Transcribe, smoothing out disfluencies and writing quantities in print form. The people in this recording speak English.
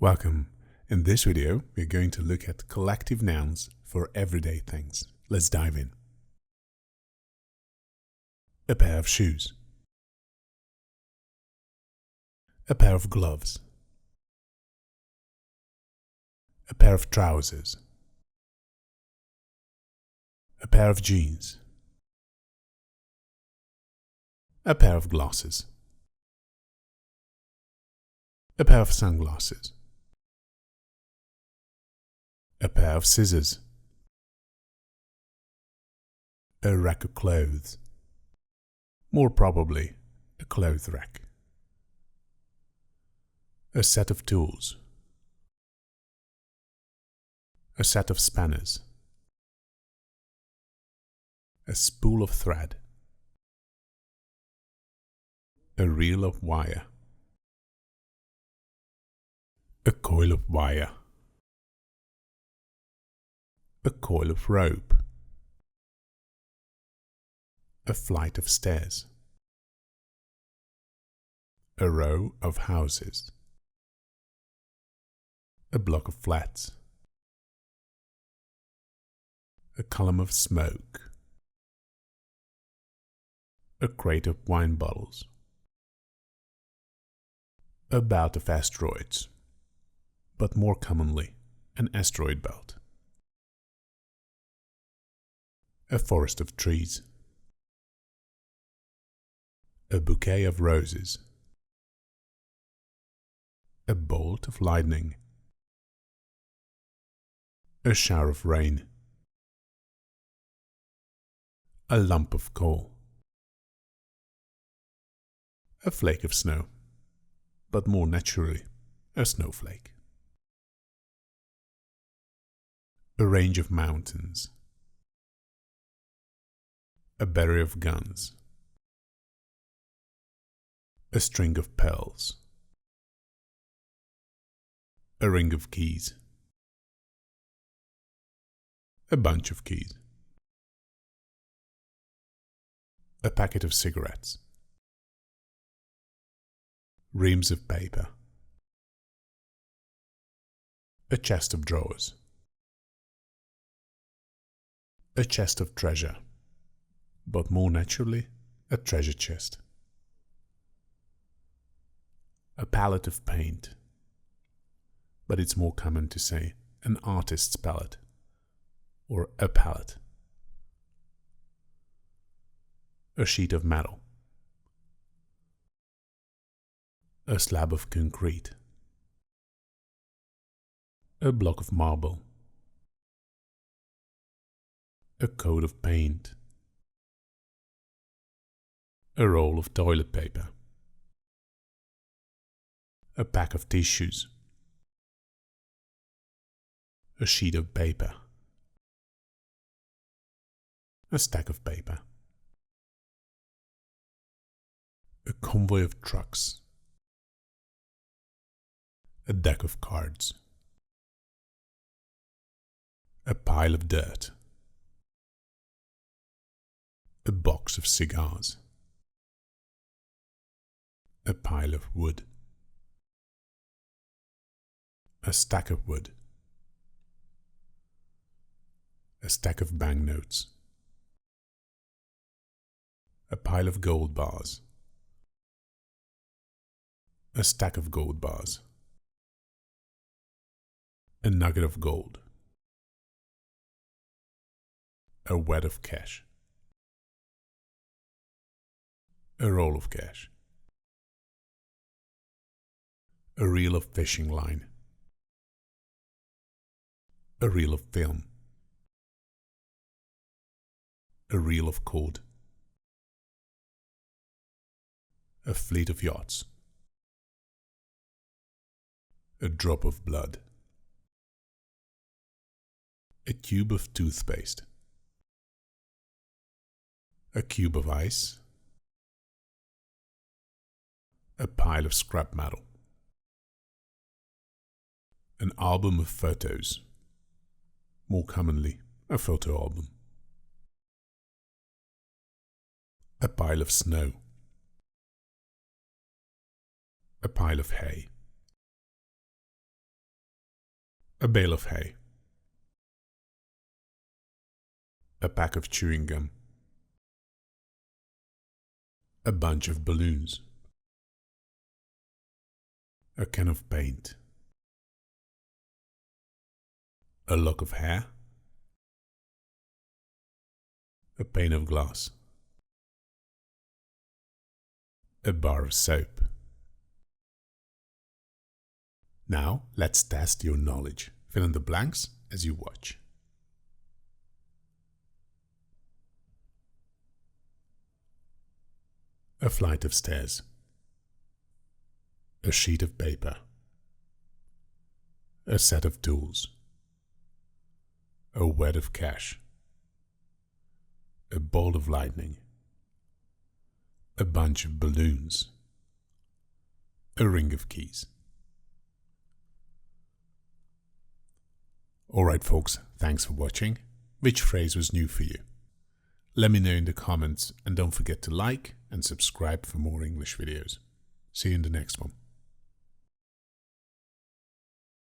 Welcome. In this video, we're going to look at collective nouns for everyday things. Let's dive in. A pair of shoes. A pair of gloves. A pair of trousers. A pair of jeans. A pair of glasses. A pair of sunglasses. A pair of scissors. A rack of clothes. More probably, a clothes rack. A set of tools. A set of spanners. A spool of thread. A reel of wire. A coil of wire. A coil of rope. A flight of stairs. A row of houses. A block of flats. A column of smoke. A crate of wine bottles. A belt of asteroids, but more commonly, an asteroid belt. A forest of trees. A bouquet of roses. A bolt of lightning. A shower of rain. A lump of coal. A flake of snow, but more naturally, a snowflake. A range of mountains. A battery of guns. A string of pearls. A ring of keys. A bunch of keys. A packet of cigarettes. Reams of paper. A chest of drawers. A chest of treasure, but more naturally, a treasure chest. A palette of paint, but it's more common to say an artist's palette or a palette. A sheet of metal. A slab of concrete. A block of marble. A coat of paint. A roll of toilet paper. A pack of tissues. A sheet of paper. A stack of paper. A convoy of trucks. A deck of cards. A pile of dirt. A box of cigars. A pile of wood. A stack of wood. A stack of banknotes. A pile of gold bars. A stack of gold bars. A nugget of gold. A wad of cash. A roll of cash. A reel of fishing line. A reel of film. A reel of cord. A fleet of yachts. A drop of blood. A tube of toothpaste. A cube of ice. A pile of scrap metal. An album of photos. More commonly, a photo album. A pile of snow. A pile of hay. A bale of hay. A pack of chewing gum. A bunch of balloons. A can of paint. A lock of hair. A pane of glass. A bar of soap. Now let's test your knowledge. Fill in the blanks as you watch. A flight of stairs. A sheet of paper. A set of tools. A wad of cash. A bolt of lightning. A bunch of balloons. A ring of keys. Alright folks, thanks for watching. Which phrase was new for you? Let me know in the comments and don't forget to like and subscribe for more English videos. See you in the next one.